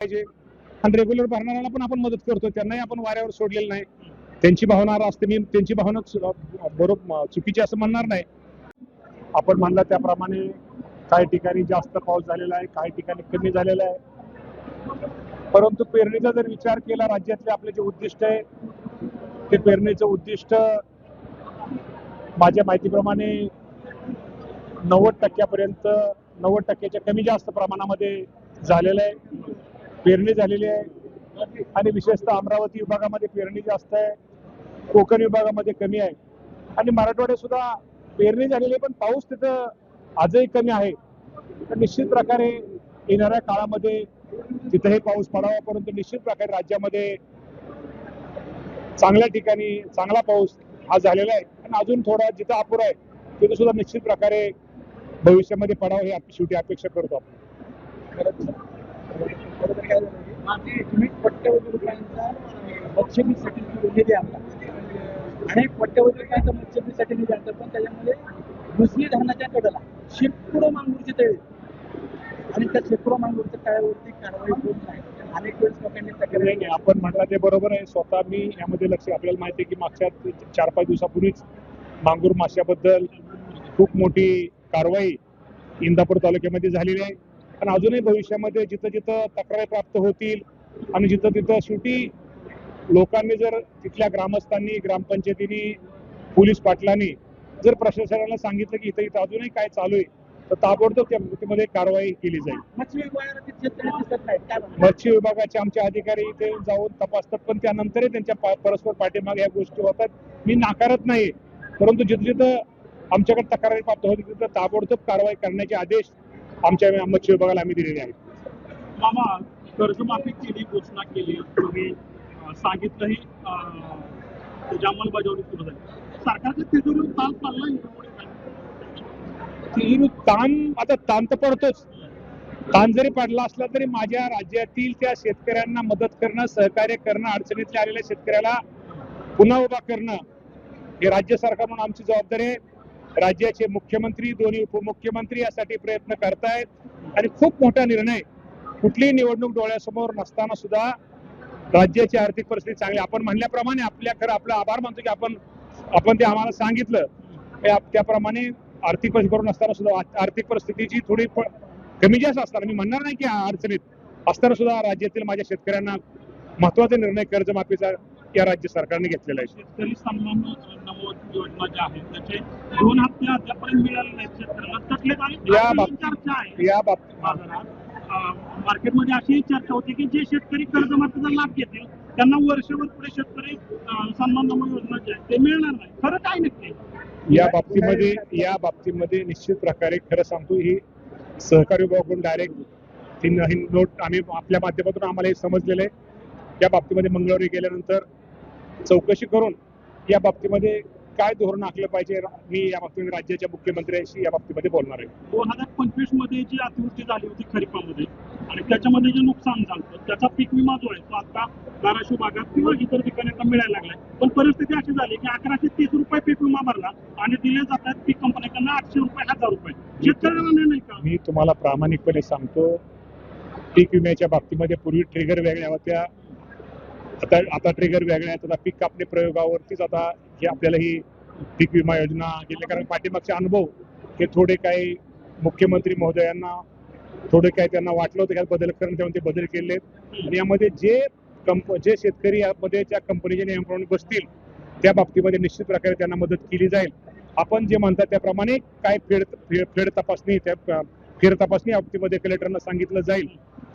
पाहिजे आणि रेग्युलर भरणाऱ्याला पण आपण मदत करतो, त्यांनाही आपण वाऱ्यावर सोडलेलं नाही. त्यांची भावना असते, मी त्यांची भावना बरोबर चुकीची असं म्हणणार नाही. आपण म्हणला त्याप्रमाणे काही ठिकाणी जास्त पाऊस झालेला आहे, काही ठिकाणी कमी झालेला आहे. परंतु पेरणीचा जर विचार केला, राज्यातले आपले जे उद्दिष्ट आहे ते पेरणीचं उद्दिष्ट माझ्या माहितीप्रमाणे 90% 90%च्या कमी जास्त प्रमाणामध्ये झालेलं आहे, पेरणी झालेली आहे. आणि विशेषतः अमरावती विभागामध्ये पेरणी जास्त आहे, कोकण विभागामध्ये कमी आहे आणि मराठवाड्यात सुद्धा पेरणी झालेली आहे, पण पाऊस तिथं आजही कमी आहे. तर निश्चित प्रकारे येणाऱ्या काळामध्ये तिथंही पाऊस पडावा, परंतु निश्चित प्रकारे राज्यामध्ये चांगल्या ठिकाणी चांगला पाऊस हा झालेला आहे आणि अजून थोडा जिथं अपुरा आहे तिथं सुद्धा निश्चित प्रकारे भविष्यामध्ये पडावं ही शेवटी अपेक्षा करतो आपण. तुम्ही कोट्यवधी रुपयांचा मत्स्यबीजसाठी निधी आणला आणि कोट्यवधी रुपयांचा मत्स्यबीजसाठी निधी आणला, पण त्याच्यामध्ये भुसली धरणाच्या कडेला शेकडो मांगूरचे तळे आणि त्या शेकडो मांगूरच्या तळ्यावरती कारवाई होत नाही. अनेक वेळेस लोकांनी तक्रारी नाही, आपण म्हटलं ते बरोबर आहे. स्वतः मी यामध्ये लक्ष, आपल्याला माहिती आहे की मागच्या 4-5 दिवसापूर्वीच मांगूर माश्याबद्दल खूप मोठी कारवाई इंदापूर तालुक्यामध्ये झालेली आहे आणि अजूनही भविष्यामध्ये जिथं जिथं तक्रारी प्राप्त होतील आणि जिथं तिथं शेवटी लोकांनी जर तिथल्या ग्रामस्थांनी, ग्रामपंचायतींनी, पोलीस पाटलांनी जर प्रशासनाला सांगितलं की इथं इथं अजूनही काय चालू आहे तर ताबडतोब त्या मध्ये कारवाई केली जाईल. मत्स्य विभागाचे आमचे अधिकारी इथे जाऊन तपासतात, पण त्यानंतरही त्यांच्या परस्पर पाठीमागे या गोष्टी होतात. मी नाकारत नाही, परंतु जिथं जिथं आमच्याकडे तक्रारी प्राप्त होती तिथं ताबडतोब कारवाई करण्याचे आदेश आमच्या मत्स्य विभागाला आम्ही दिलेले आहेत. मामा, कर्जमाफी केली, घोषणा केली, तुम्ही सांगितलंही, त्याची अंमलबजावणी सुरू झाली. सरकारच्या तिजोरीवर ताण चाललाय, ताण आता ताण तर पडतोच. ताण जरी पडला असला तरी माझ्या राज्यातील त्या शेतकऱ्यांना मदत करणं, सहकार्य करणं, अडचणीतल्या आलेल्या शेतकऱ्याला पुन्हा उभा करणं हे राज्य सरकार म्हणून आमची जबाबदारी आहे. राज्याचे मुख्यमंत्री, दोन्ही उपमुख्यमंत्री यासाठी प्रयत्न करतायत आणि खूप मोठा निर्णय, कुठलीही निवडणूक डोळ्यासमोर नसताना सुद्धा राज्याची आर्थिक परिस्थिती चांगली, आपण म्हणल्याप्रमाणे आपला आभार मानतो की आपण ते आम्हाला सांगितलं त्याप्रमाणे आर्थिक परिस्थिती करून असताना सुद्धा आर्थिक परिस्थितीची थोडी कमी जास्त असताना, मी म्हणणार नाही की अडचणीत असताना सुद्धा राज्यातील माझ्या शेतकऱ्यांना महत्वाचा निर्णय कर्जमाफीचा या राज्य सरकारने घेतलेला आहे. शेतकरी सन्मान योजना ज्या आहेत त्याचे 2 हप्ते अद्यापर्यंत मिळाले नाहीत शेतकऱ्यांना, तकलीफ आणि चर्चा आहे या बाबतीत बाजारात मार्केटमध्ये अशी चर्चा होती की जे शेतकरी कर्जमाफीचा लाभ घेतील त्यांना वर्षभर पुढे शेतकरी सन्मान योजना जे आहे ते मिळणार नाही. खरं काय नक्की या बाबतीमध्ये निश्चित प्रकारे खरं सांगतो, ही सहकारी विभागाकडून डायरेक्ट ही नोट आम्ही आपल्या माध्यमातून आम्हाला हे समजलेलं आहे. या बाबतीमध्ये मंगळवारी गेल्यानंतर चौकशी करून या बाबतीमध्ये काय धोरण आखलं पाहिजे, मी या बाबतीमध्ये राज्याच्या मुख्यमंत्र्यांशी या बाबतीमध्ये बोलणार आहे. 2025 मध्ये जी अतिवृष्टी झाली होती खरीपामध्ये आणि त्याच्यामध्ये जे नुकसान झालं त्याचा पीक विमा जो आहे तो आता धाराशिव भागात किंवा इतर ठिकाणी आता मिळायला लागलाय, पण परिस्थिती अशी झाली की 1130 रुपये पीक विमा भरला आणि दिले जातात पीक कंपन्यांना 800 रुपये 1000 रुपये. शेतकऱ्यांना नाही का? मी तुम्हाला प्रामाणिकपणे सांगतो, पीक विम्याच्या बाबतीमध्ये पूर्वी ट्रिगर वेगळ्या होत्या, आता ट्रिगर वेगळ्या आहेत. आता पीक कापणी प्रयोगावरतीच आता हे आपल्याला ही पीक विमा योजना गेले, कारण पाठीमागचे अनुभव हे थोडे काही मुख्यमंत्री महोदयांना थोडे काही त्यांना वाटलं होतं की बदल करणं, तेव्हा ते बदल केले आणि यामध्ये जे शेतकरी यामध्ये त्या कंपनीच्या नियमाप्रमाणे बसतील त्या बाबतीमध्ये निश्चित प्रकारे त्यांना मदत केली जाईल. आपण जे म्हणतात त्याप्रमाणे काय फेड तपासणी, त्या फेर तपासणी बाबतीमध्ये कलेक्टरना सांगितलं जाईल.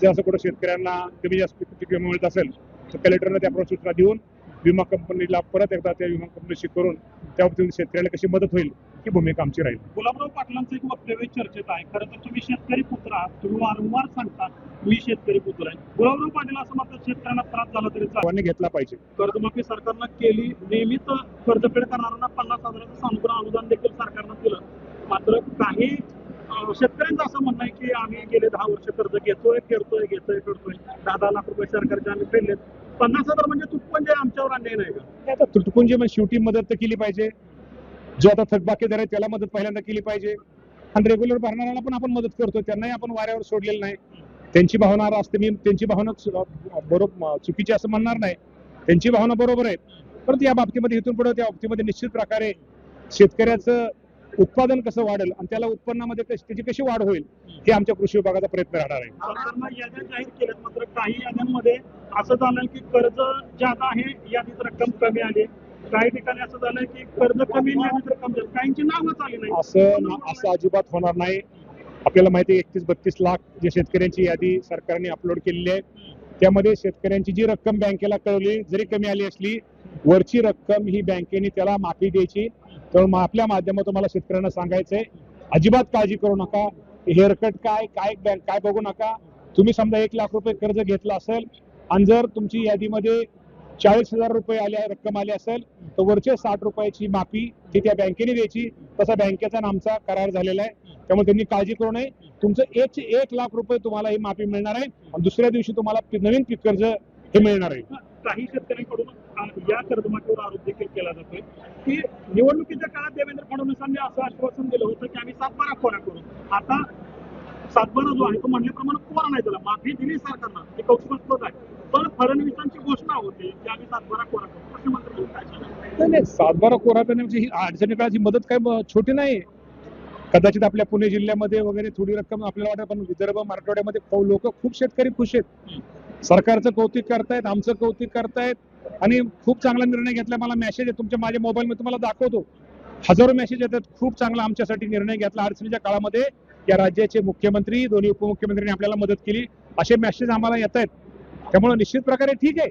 जर असं कुठं शेतकऱ्यांना कमी जास्त पीक विमा मिळत असेल तर कलेक्टरने त्याप्रमाणे सूचना देऊन विमा कंपनीला परत एकदा त्या विमा कंपनीशी करून त्या बाबतीत शेतकऱ्याला कशी मदत होईल ही भूमिका आमची राहील. गुलाबराव पाटलांचं एक वक्तव्य चर्चेत आहे. खरं तर तुम्ही शेतकरी पुत्र आहात, तुम्ही वारंवार सांगता मी शेतकरी पुत्र आहे. गुलाबराव पाटील असं म्हणतात शेतकऱ्यांना त्रास झाला तरी सर्वांनी घेतला पाहिजे. कर्जमाफी सरकारनं केली, नियमित कर्जफेड करणाऱ्यांना 50,000चं सानुग्रह अनुदान देखील सरकारनं दिलं. मात्र काही शेतकऱ्यांचं असं म्हणणं आहे की आम्ही गेले 10 वर्ष कर्ज घेतोय, फेडतोय, 10 लाख रुपये सरकारचे आम्ही फेडलेत. 50,000 म्हणजे तुटपुंजे आमच्यावर अन्याय नाही का? आता तुटपुंजे म्हणजे शेवटी मदत तर केली पाहिजे. जो आता थकबाकीदार आहे त्याला मदत पहिल्यांदा केली पाहिजे आणि रेग्युलर भरणाऱ्याला पण आपण मदत करतो, त्यांनाही आपण वाऱ्यावर सोडलेलं नाही. त्यांची भावना असते, मी त्यांची भावना बरोबर चुकीची असं म्हणणार नाही, त्यांची भावना बरोबर आहे. परंतु या बाबतीमध्ये इथून पुढे त्या बाबतीमध्ये निश्चित प्रकारे शेतकऱ्याचं उत्पादन कसं वाढेल आणि त्याला उत्पन्नामध्ये त्याची कशी वाढ होईल हे आमच्या कृषी विभागाचा प्रयत्न राहणार आहे. सरकारनं याद्या जाहीर केल्यात, मात्र काही याद्यांमध्ये असं झालं की कर्ज ज्यादा आहे यादीत रक्कम कमी आली, काही ठिकाणी असं झालं की कर्ज कमी यादीत रक्कम जास्त, काहींची नावच आली नाही. असं अजिबात होणार नाही. आपल्याला माहिती आहे 31-32 लाख जे शेतकऱ्यांची यादी सरकारने अपलोड केलेली आहे, त्यामध्ये शेतकऱ्यांची जी रक्कम बँकेला कळवली जरी कमी आली असली, वरची रक्कम ही बँकेने त्याला माफी द्यायची. तर आपल्या माध्यमातून मला शेतकऱ्यांना सांगायचंय, अजिबात काळजी करू नका. हेअरकट काय बघू नका. तुम्ही समजा 1 लाख रुपये कर्ज घेतलं असेल आणि जर तुमची यादीमध्ये 40,000 रुपये रक्कम आली असेल तर वरचे 60 रुपयाची माफी ती त्या बँकेने द्यायची. तसा बँकेचा आणि आमचा करार झालेला आहे. त्यामुळे त्यांनी काळजी करू नये. तुमचं 1 लाख रुपये तुम्हाला ही माफी मिळणार आहे आणि दुसऱ्या दिवशी तुम्हाला नवीन पीक कर्ज हे मिळणार आहे. काही शेतकऱ्यांकडून या कर्जमाफीवर आरोप देखील केला जातोय की निवडणुकीच्या काळात देवेंद्र फडणवीसांनी असं आश्वासन दिलं होतं की आम्ही 7-12 कोरा करू. आता 7-12 जो आहे तो म्हणल्याप्रमाणे कोरा नाही दिला, माफी दिली सरकारनं, ते कौतुकास्पद आहे. पण फडणवीसांची घोषणा होती की आम्ही 7-12 कोरा करू. कृषी मंत्री म्हणून काय सांगाल? नाही 7-12 कोरा करण्याची ही अडचणी काळाची मदत काय छोटी नाही. कदाचित आपल्या पुणे जिल्ह्यामध्ये वगैरे थोडी रक्कम आपल्याला वाटत, पण विदर्भ मराठवाड्यामध्ये लोक खूप शेतकरी खुश आहेत. सरकारचं कौतुक करतायत, आमचं कौतुक करतायत आणि खूप चांगला निर्णय घेतला. मला मेसेज आहे तुमच्या माझ्या मोबाईलमध्ये तुम्हाला दाखवतो, हजारो मेसेज येतात. खूप चांगला आमच्यासाठी निर्णय घेतला. अडचणीच्या काळामध्ये या राज्याचे मुख्यमंत्री, दोन्ही उपमुख्यमंत्र्यांनी आपल्याला मदत केली, असे मेसेज आम्हाला येत आहेत. त्यामुळे निश्चित प्रकारे ठीक आहे.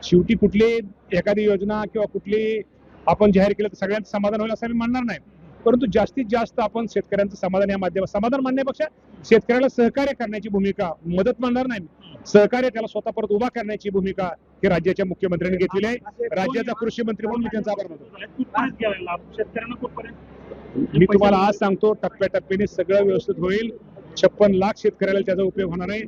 शेवटी कुठली एखादी योजना किंवा कुठली आपण जाहीर केलं तर सगळ्यांचं समाधान होईल असं मी म्हणणार नाही. परंतु जास्तीत जास्त आपण शेतकऱ्यांचं समाधान या माध्यमात, समाधान मानण्यापेक्षा शेतकऱ्याला सहकार्य करण्याची भूमिका, मदत म्हणणार नाही, सहकार्य त्याला स्वतः परत उभा करण्याची भूमिका ही राज्याच्या मुख्यमंत्र्यांनी घेतलेली आहे. राज्याचा कृषी मंत्री म्हणून मी त्यांचा आभार मानतो. कुठपर्यंत गेलाय लाभ शेतकऱ्यांना? कुठपर्यंत? मी तुम्हाला आज सांगतो, टप्प्याटप्प्याने सगळं व्यवस्थित होईल. 56 लाख शेतकऱ्याला त्याचा उपयोग होणार आहे.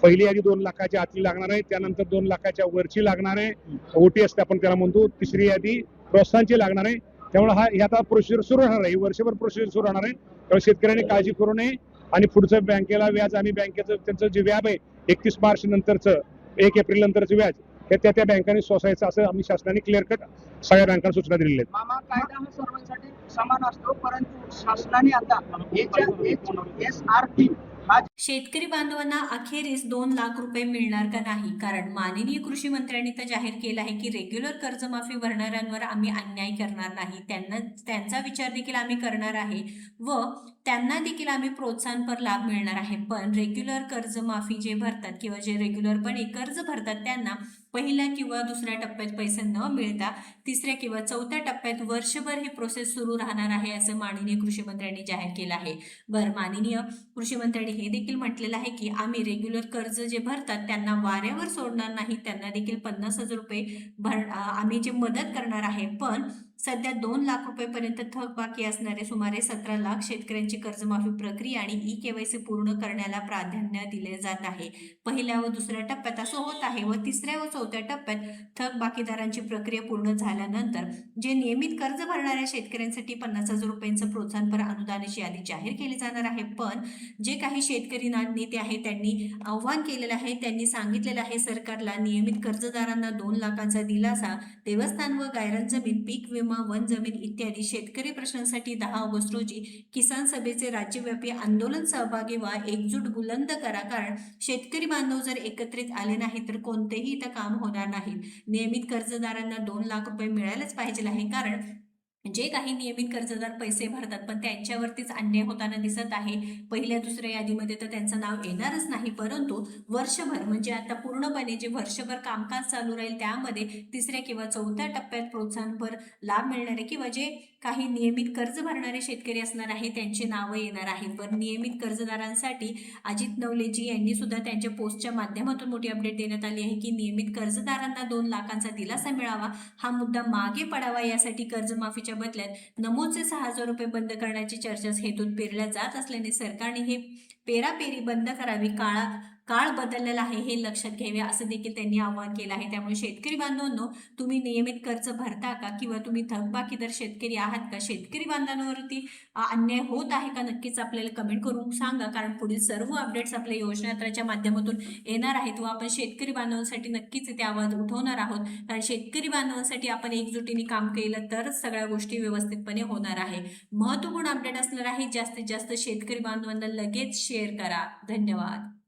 पहिली यादी 2 लाखाच्या आतली लागणार आहे, त्यानंतर 2 लाखाच्या वरची लागणार आहे, ओटी असते आपण त्याला म्हणतो. तिसरी यादी प्रोत्साहनची लागणार आहे. त्यामुळे ही आता प्रोसिजर सुरू राहणार आहे, वर्षभर प्रोसिजर सुरू राहणार आहे. त्यामुळे शेतकऱ्यांनी काळजी करू नये आणि पुढचं बँकेला व्याज आम्ही बँकेचं त्यांचं जे व्याज आहे 31 मार्च नंतरचं 1 एप्रिल नंतरचं व्याज हे त्या बँकांनी सोसायचं असं आम्ही शासनाने क्लिअर कट सगळ्या बँकांना सूचना दिलेल्या आहेत. मामा, कायदा हा सर्वांसाठी समान असतो, परंतु शासनाने आता HSRP हा शेतकरी बांधवांना अखेरीस 2 लाख रुपये मिळणार का नाही? कारण माननीय कृषी मंत्र्यांनी तर जाहीर केलं आहे की रेग्युलर कर्जमाफी भरणाऱ्यांवर आम्ही अन्याय करणार नाही, त्यांचा विचार देखील आम्ही करणार आहे व त्यांना देखील आम्ही प्रोत्साहनपर लाभ मिळणार आहे. पण रेग्युलर कर्जमाफी जे भरतात किंवा जे रेग्युलरपणे कर्ज भरतात त्यांना पहिल्या किंवा दुसऱ्या टप्प्यात पैसे न मिळता तिसऱ्या किंवा चौथ्या टप्प्यात वर्षभर ही प्रोसेस सुरू राहणार आहे असं माननीय कृषी मंत्र्यांनी जाहीर केलं आहे. माननीय कृषी मंत्र्यांनी हे देखील म्हटलेलं आहे की आम्ही रेग्युलर कर्ज जे भरतात त्यांना वाऱ्यावर सोडणार नाही, त्यांना देखील 50,000 रुपये आम्ही जे मदत करणार आहे. पण सध्या 2 लाख रुपयेपर्यंत थकबाकी असणारे सुमारे 17 लाख शेतकऱ्यांची कर्जमाफी प्रक्रिया आणि KYC पूर्ण करण्याला प्राधान्य दिले जात आहे. पहिल्या व दुसऱ्या टप्प्यात असं होत आहे व तिसऱ्या व चौथ्या टप्प्यात थकबाकीदारांची प्रक्रिया पूर्ण झाल्यानंतर जे नियमित कर्ज भरणाऱ्या शेतकऱ्यांसाठी 50,000 रुपयांचं प्रोत्साहनपर अनुदानाची यादी जाहीर केली जाणार आहे. पण जे काही शेतकरी नेते आहेत त्यांनी आव्हान केलेलं आहे, त्यांनी सांगितलेलं आहे सरकारला नियमित कर्जदारांना 2 लाखांचा दिलासा, देवस्थान व गायरान जमीन, पीक विमा, वन जमीन इत्यादी शेतकरी प्रश्नांसाठी 10 ऑगस्ट रोजी किसान सभेचे राज्यव्यापी आंदोलन सहभागी व्हा, एकजूट बुलंद करा. कारण शेतकरी बांधव जर एकत्रित आले नाही तर कोणतेही इथं काम होणार नाही. नियमित कर्जदारांना 2 लाख रुपये मिळालेच पाहिजे आहे. कारण जे काही नियमित कर्जदार पैसे भरतात पण त्यांच्यावरतीच अन्याय होताना दिसत आहे. पहिल्या दुसऱ्या यादीमध्ये तर त्यांचं नाव येणारच नाही, परंतु वर्षभर म्हणजे आता पूर्णपणे जे वर्षभर कामकाज चालू राहील त्यामध्ये तिसऱ्या किंवा चौथ्या टप्प्यात प्रोत्साहनपर लाभ मिळणारे किंवा जे काही नियमित कर्ज भरणारे शेतकरी असणार आहे त्यांची नावं येणार आहेत. पण नियमित कर्जदारांसाठी अजित नवलेजी यांनी सुद्धा त्यांच्या पोस्टच्या माध्यमातून मोठी अपडेट देण्यात आली आहे की नियमित कर्जदारांना 2 लाखांचा दिलासा मिळावा, हा मुद्दा मागे पडावा, यासाठी कर्जमाफीच्या बदल्यात नमूदचे 6,000 रुपये बंद करण्याची चर्चा हेतून पेरल्या जात असल्याने सरकारने हे पेरापेरी बंद करावी. काळ बदललेला आहे हे लक्षात घ्यावे असं देखील त्यांनी आवाहन केलं आहे. त्यामुळे शेतकरी बांधवांनो, तुम्ही नियमित कर्ज भरता का किंवा तुम्ही थकबाकीदार शेतकरी आहात का? शेतकरी बांधवांवरती अन्याय होत आहे का? नक्कीच आपल्याला कमेंट करून सांगा, कारण पुढील सर्व अपडेट्स आपल्या योजना यात्राच्या माध्यमातून येणार आहेत व आपण शेतकरी बांधवांसाठी नक्कीच इथे आवाज उठवणार आहोत. कारण शेतकरी बांधवांसाठी आपण एकजुटीने काम केलं तरच सगळ्या गोष्टी व्यवस्थितपणे होणार आहे. महत्त्वपूर्ण अपडेट असणार आहे. जास्तीत जास्त शेतकरी बांधवांना लगेच शेअर करा. धन्यवाद.